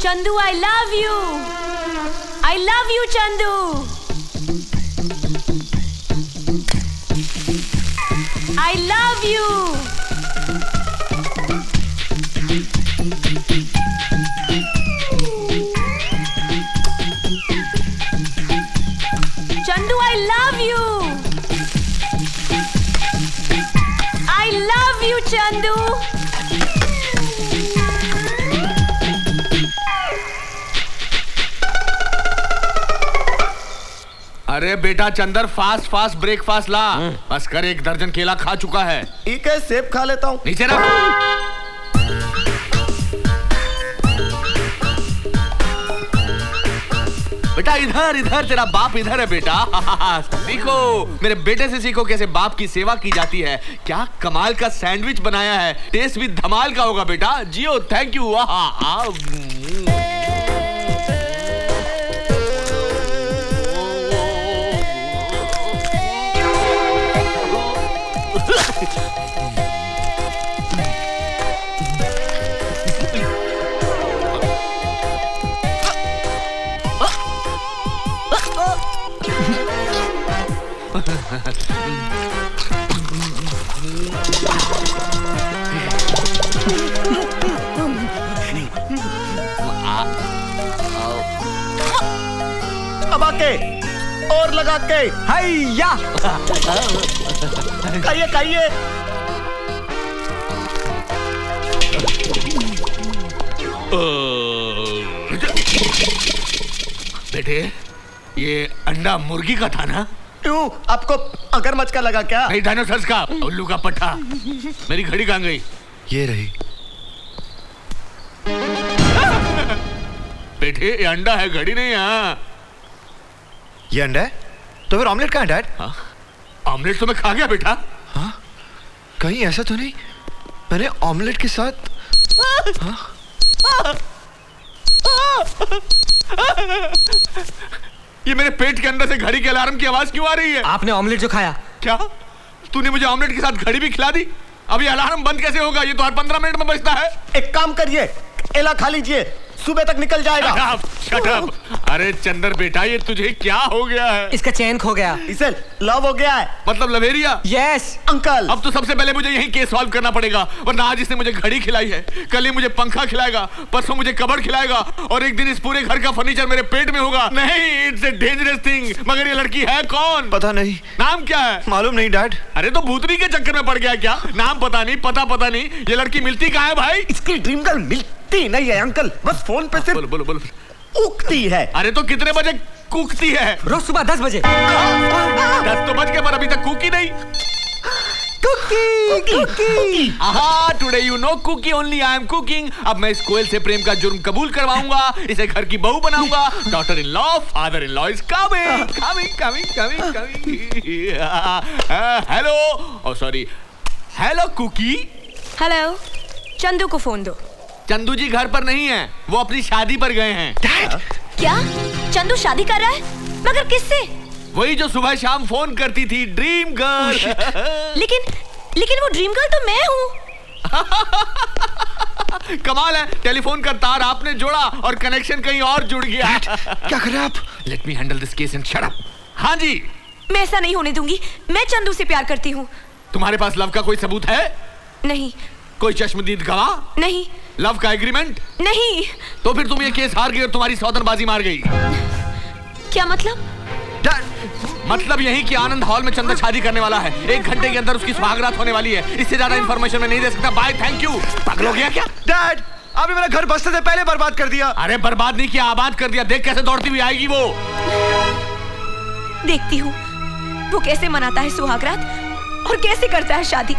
Chandu, I love you. I love you, Chandu. I love you. Chandu, I love you. I love you, Chandu. अरे बेटा Chandar, fast fast breakfast ला। बस कर, 1 दर्जन केला खा चुका है। ठीक है, सेब खा लेता हूँ। नीचे रख। बेटा इधर इधर, तेरा बाप इधर है बेटा। सीखो, मेरे बेटे से सीखो कैसे बाप की सेवा की जाती है। क्या कमाल का सैंडविच बनाया है, टेस्ट भी धमाल का होगा बेटा। जियो, थैंक यू। अब आके और लगा के, हैया। खाइए खाइए। बेटे, ये अंडा मुर्गी का था ना? क्यों, आपको मगरमच्छ का लगा क्या? नहीं, डायनासोर का। उल्लू का पट्टा। मेरी घड़ी कहाँ गई? ये रही। बेटे ये अंडा है, घड़ी नहीं है। ये अंडा है? तो फिर ऑमलेट कहाँ है डैड? ऑमलेट तो मैं खा गया बेटा। हाँ? कहीं ऐसा तो नहीं मैंने ऑमलेट के साथ? ये मेरे पेट के अंदर से घड़ी के अलार्म की आवाज क्यों आ रही है? आपने ऑमलेट जो खाया। क्या तूने मुझे ऑमलेट के साथ घड़ी भी खिला दी? अब ये अलार्म बंद कैसे होगा? ये तो हर 15 मिनट में बजता है। एक काम करिए, केला खा लीजिए, सुबह तक निकल जाएगा। Shut up. अरे चंदर बेटा, ये तुझे क्या हो गया है? इसका चैन खो गया। इसे लव हो गया है। मतलब लवेरिया? Yes uncle. अब तो सबसे पहले मुझे यही केस सॉल्व करना पड़ेगा, वरना आज इसने मुझे घड़ी खिलाई है, कल ही मुझे पंखा खिलाएगा, परसों मुझे कबर्ड खिलाएगा, और एक दिन इस पूरे घर का फर्नीचर मेरे पेट में होगा। नहीं, इट्स ए डेंजरस थिंग। मगर ये लड़की है कौन? पता नहीं। नाम क्या है? मालूम नहीं डैड। अरे तो भूतनी के चक्कर में पड़ गया क्या? नाम पता नहीं, पता नहीं। ये लड़की मिलती कहाँ है भाई? इसकी ड्रीम गर्ल मिलती नहीं है अंकल, बस फोन पे सिर्फ बोलो। उगती है। अरे तो कितने बजे कूकती है? रोज सुबह 10 बजे। 10 तो बज गए पर अभी तक कूकी नहीं। कुकी। आहा, today you know cookie only I am cooking. अब मैं इस कोयल से प्रेम का जुर्म कबूल करवाऊंगा, इसे घर की बहू बनाऊंगा। Daughter in law, father in law is coming. Hello, sorry, hello cookie. Hello, Chandu को फोन दो। चंदू जी घर पर नहीं है, वो अपनी शादी पर गए हैं। क्या चंदू शादी कर रहा है? मगर किससे? वही जो सुबह शाम फोन करती थी, ड्रीम गर्ल। लेकिन वो ड्रीम गर्ल तो मैं हूँ। कमाल है, टेलीफोन का तार आपने जोड़ा और कनेक्शन कहीं और जुड़ गया। क्या कर रहे हैं आप? Let me handle this case and shut up. हाँ जी। मैं ऐसा नहीं होने दूंगी। मैं चंदू से प्यार करती हूँ। तुम्हारे पास लव का कोई सबूत है? नहीं। कोई चश्मदीद गवाह? नहीं। लव का एग्रीमेंट? नहीं। तो फिर तुम ये केस हार गई और तुम्हारी सौतनबाजी मार गई। क्या मतलब? मतलब यही कि आनंद हॉल में चंदा शादी करने वाला है। 1 घंटे के अंदर उसकी सुहागरात होने वाली है। इससे ज्यादा इंफॉर्मेशन मैं नहीं दे सकता। Bye, thank you. पागल हो गया क्या? डैड, आपने मेरा घर बसने से पहले बर्बाद कर दिया। अरे बर्बाद नहीं किया, आबाद कर दिया। देख कैसे दौड़ती हुई आएगी वो। देखती हूँ वो कैसे मनाता है सुहागरात और कैसे करता है शादी।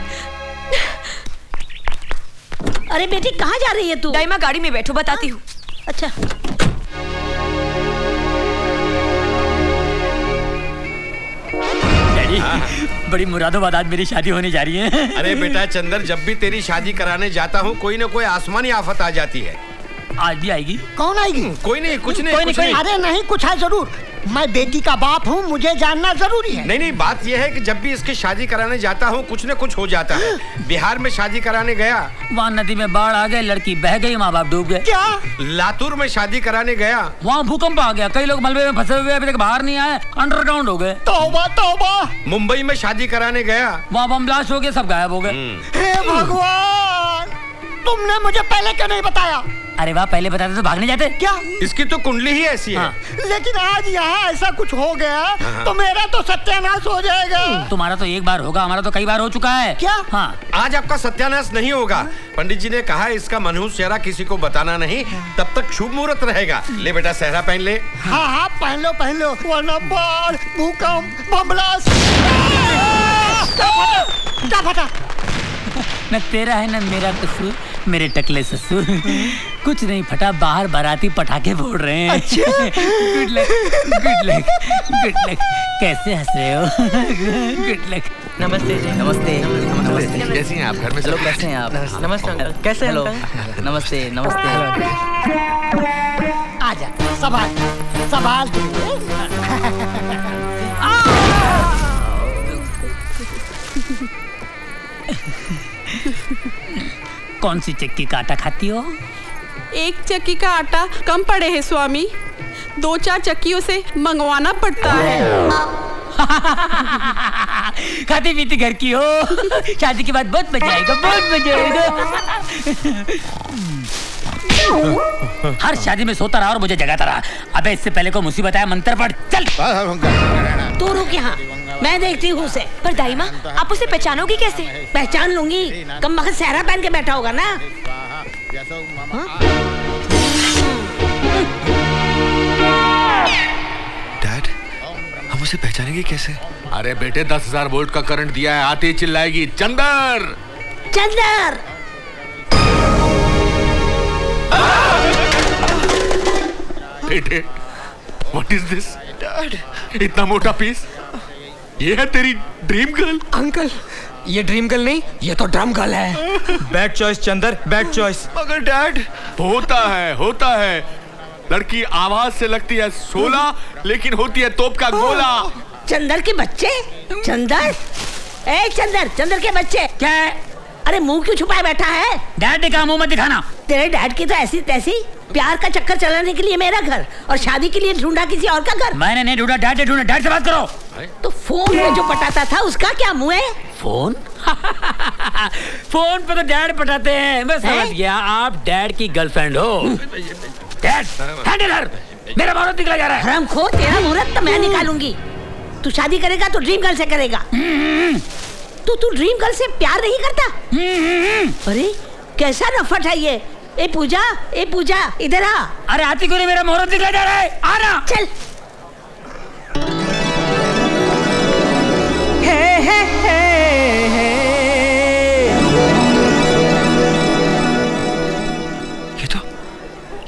अरे बेटी कहाँ जा रही है तू? दाइमा गाड़ी में बैठो, बताती हूँ। अच्छा। डैडी, बड़ी मुरादाबाद आज मेरी शादी होने जा रही है। अरे बेटा चंदर, जब भी तेरी शादी कराने जाता हूँ कोई ना कोई आसमानी आफत आ जाती है। आज भी आएगी? कौन आएगी? कोई नहीं, कुछ नहीं। अरे नहीं, कुछ है जरूर। मैं बेटी का बाप हूँ, मुझे जानना जरूरी है। नहीं नहीं, बात यह है कि जब भी इसकी शादी कराने जाता हूँ कुछ न कुछ हो जाता है। बिहार में शादी कराने गया, वहाँ नदी में बाढ़ आ गई, लड़की बह गई, माँ बाप डूब गए। क्या? लातूर में शादी कराने गया, वहाँ भूकंप आ गया, कई लोग मलबे में फंसे हुए अभी तक बाहर नहीं आए, अंडरग्राउंड हो गए। तौबा तौबा। मुंबई में शादी कराने गया, वहाँ बम ब्लास्ट हो गए, सब गायब हो गए। हे भगवान, तुमने मुझे पहले क्यों नहीं बताया? अरे वाह, पहले बताते तो भागने जाते। क्या? इसकी तो कुंडली ही ऐसी है। लेकिन आज यहाँ ऐसा कुछ हो गया तो मेरा तो सत्यानाश हो जाएगा। तुम्हारा तो एक बार होगा, हमारा तो कई बार हो चुका है। क्या? हाँ। आज आपका सत्यानाश नहीं होगा। पंडित जी ने कहा इसका मनहूस चेहरा किसी को बताना नहीं, तब तक शुभ मुहूर्त रहेगा। ले बेटा सेहरा पहन ले। हाँ हाँ पहन लो, वरना बाढ़, भूकंप, बम ब्लास्ट। क्या फटा? न तेरा है न मेरा कसूर, मेरे टकले ससुर। कुछ नहीं फटा, बाहर बाराती पटाखे फोड़ रहे हैं। अच्छा? Good luck, good luck, good luck. कैसे हंस रहे हो? Good luck. नमस्ते जी। नमस्ते। नमस्ते। कैसी हैं आप? घर में हेलो, सब कैसे हैं आप? नमस्ते अंकल। कैसे हैं? हेलो। नमस्ते नमस्ते। आजा, संभाल के। कौन सी चक्की का आटा खाती हो? एक चक्की का आटा कम पड़े है स्वामी, 2-4 चक्कियों से मंगवाना पड़ता है। खाती पीती घर की हो। शादी के बाद बहुत मजा आएगा, बहुत मजा आएगा। हर शादी में सोता रहा और मुझे जगाता रहा। अबे इससे पहले को मुसीबत आया, मंत्र पढ़ चल। तू रुक यहाँ, मैं देखती हूँ उसे। पर दाई माँ, आप उसे पहचानोगी कैसे? पहचान लूंगी, कम वक्त सहरा पहन के बैठा होगा ना। डैड, हम उसे पहचानेंगे कैसे? अरे बेटे 10,000 वोल्ट का करंट दिया है, आते ही चिल्लाएगी चंदर चंदर। बेटे, व्हाट इज दिस? इतना मोटा पीस, ये है तेरी ड्रीम गर्ल? अंकल, ये ड्रीम गर्ल नहीं, ये तो ड्रम गर्ल है। Bad choice Chandar, bad choice. मगर डैड, होता है। लड़की आवाज से लगती है 16, लेकिन होती है तोप का गोला। चंदर के बच्चे? चंदर, ए चंदर के बच्चे। क्या है? अरे मुंह क्यों छुपाए बैठा है? डैड ने कहा मुंह मत दिखाना। तेरे डैड की तो ऐसी तैसी, प्यार का चक्कर चलाने के लिए मेरा घर और शादी के लिए ढूंढा किसी और का घर। मैंने नहीं ढूंढा, डैड ने ढूंढा। डैड से बात करो। तो फोन में जो पटाता था उसका क्या मुंह है? फोन? फोन पे तो डैड पटाते हैं। मैं समझ गया, आप डैड की गर्लफ्रेंड हो। डैड, हैंडलर, मेरा मुहूर्त निकला जा रहा है। हरामखोर, तेरा मुहूर्त तो मैं निकालूंगी। तू शादी करेगा तो ड्रीम गर्ल से करेगा। तू ड्रीम गर्ल से प्यार नहीं करता? अरे कैसा नफट है ये। ए पूजा, इधर आ। अरे आती को मेरा मुहूर्त निकला जा रहा है, आना। चल।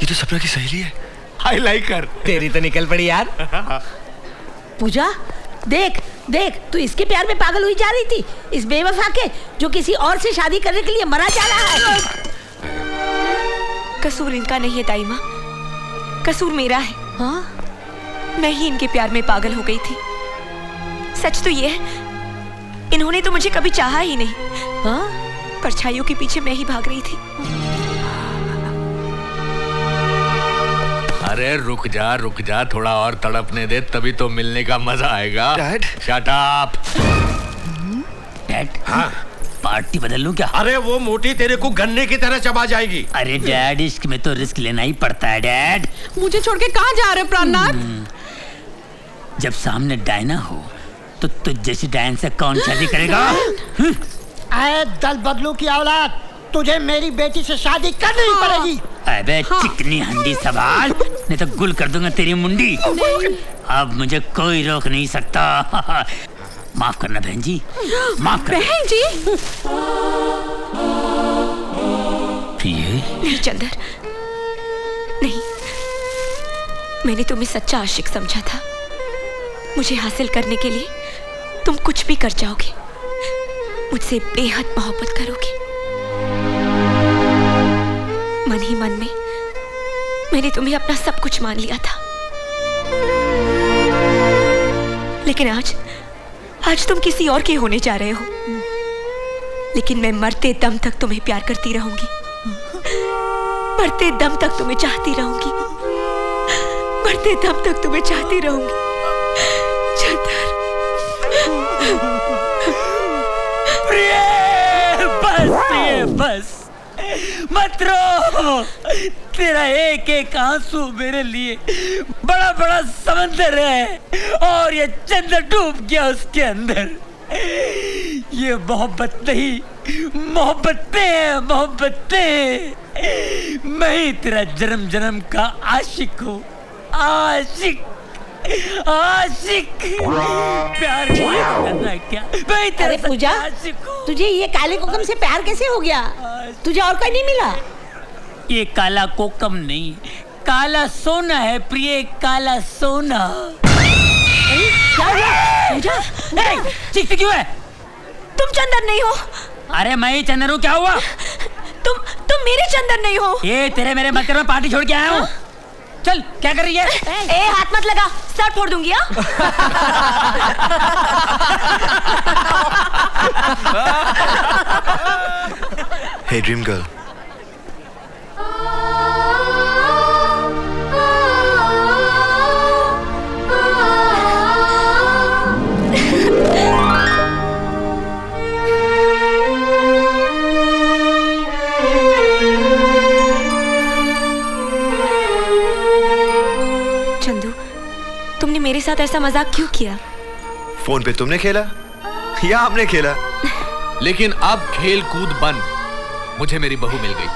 ये तो सपना की सहेली है। आई लाइक हर। तेरी तो निकल पड़ी यार। पूजा, देख तू इसके प्यार में पागल हुई जा रही थी, इस बेवफा के जो किसी और से शादी करने के लिए मरा जा रहा है। कसूर इनका नहीं है दाई माँ, कसूर मेरा है। हाँ? मैं ही इनके प्यार में पागल हो गई थी। सच तो ये है, इन्होंने तो मुझे कभी चाहा ही नहीं। हाँ? परछाइयों के पीछे मैं ही भाग रही थी। अरे रुक जा, थोड़ा और तड़पने दे, तभी तो मिलने का मजा आएगा। Dad, shut up. डैड, हाँ? पार्टी बदल लूं क्या? अरे वो मोटी तेरे को गन्ने की तरह चबा जाएगी। अरे डैड, इश्क में तो रिस्क लेना ही पड़ता है डैड। मुझे छोड़ के कहाँ जा रहे हो प्राणनाथ? जब सामने डायना हो तो तुझ जैसी डायन से कौन शादी करेगा? आए दल बदलू की औलाद, तुझे मेरी बेटी से शादी करनी ही पड़ेगी। अबे चिकनी हंडी सवाल, नहीं तो गुल कर दूंगा तेरी मुंडी। अब मुझे कोई रोक नहीं सकता। माफ करना बहन जी, माफ करना। बहन जी? नहीं चंदर, नहीं, मैंने तुम्हें सच्चा आशिक समझा था। मुझे हासिल करने के लिए तुम कुछ भी कर जाओगे, मुझसे बेहद मोहब्बत करोगे। मन ही मन में मैंने तुम्हें अपना सब कुछ मान लिया था। लेकिन आज तुम किसी और के होने जा रहे हो। लेकिन मैं मरते दम तक तुम्हें प्यार करती रहूंगी, मरते दम तक तुम्हें चाहती रहूंगी, मरते दम तक तुम्हें चाहती रहूंगी चंदर। प्रिय, बस मत रो। तेरा एक एक आंसू मेरे लिए बड़ा बड़ा समंदर है और ये चंदर डूब गया उसके अंदर। ये मोहब्बत नहीं, मोहब्बतें हैं, मोहब्बतें। मैं ही तेरा जन्म जन्म का आशिक हूँ, आशिक आशिक। प्यार करना क्या? मैं तेरे पूजा, तुझे ये काले कोकम से प्यार कैसे हो गया? तुझे और कोई नहीं मिला? ये काला कोकम नहीं, काला सोना है प्रिय, काला सोना। क्या हुआ? पूजा, चीखती क्यों है? तुम चंदर नहीं हो। अरे मैं ही चंदर हूँ, क्या हुआ? तुम मेरे चंदर नहीं हो। ये तेरे मेरे मत कर, मैं पार्टी छोड़ के आया हूँ। चल, क्या कर रही है? ए, हाथ मत लगा, सर फोड़ दूंगी। हे ड्रीम गर्ल, चंदू, तुमने मेरे साथ ऐसा मजाक क्यों किया? फोन पे तुमने खेला या हमने खेला? लेकिन अब खेल कूद बंद। मुझे मेरी बहू मिल गई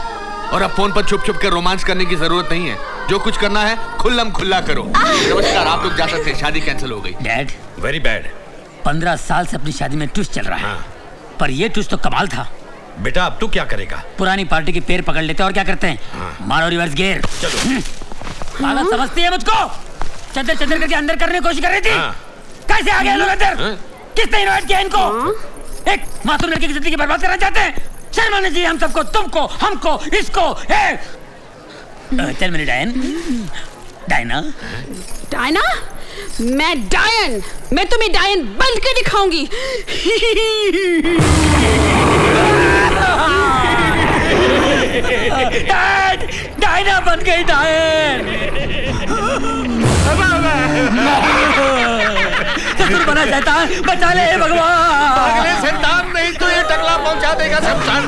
और अब फोन पर छुप छुप कर रोमांस करने की जरूरत नहीं है। जो कुछ करना है खुल्लम खुल्ला करो। नमस्कार, आप लोग जा सकते हैं, शादी कैंसिल हो गई। Dad, very bad. 15 साल से अपनी शादी में ट्विस्ट चल रहा है। हाँ। पर ये ट्विस्ट तो कमाल था। बेटा अब तू क्या करेगा? पुरानी पार्टी के पैर पकड़ लेते हैं और क्या करते हैं? हाँ। मारो रिवर्स गियर। चलो। पागल समझती है मुझको? चंदर चंदर करके अंदर करने की कोशिश कर रही थी। हाँ। कैसे आ गए लोग अंदर? किसने इनवाइट किया इनको? एक मासूम लड़की की जिंदगी बर्बाद करना चाहते हैं? शर्म आनी चाहिए हम सबको, तुमको, हमको, इसको। चल मेरी डायन। डायना, डायना, मैं डायन, मैं तुम्हें डायन बन के दिखाऊंगी। डायना बन गई डायन। ससुर बना शैतान, बचा ले भगवान। अगले शैतान नहीं तो ये टकला पहुंचा देगा शमशान।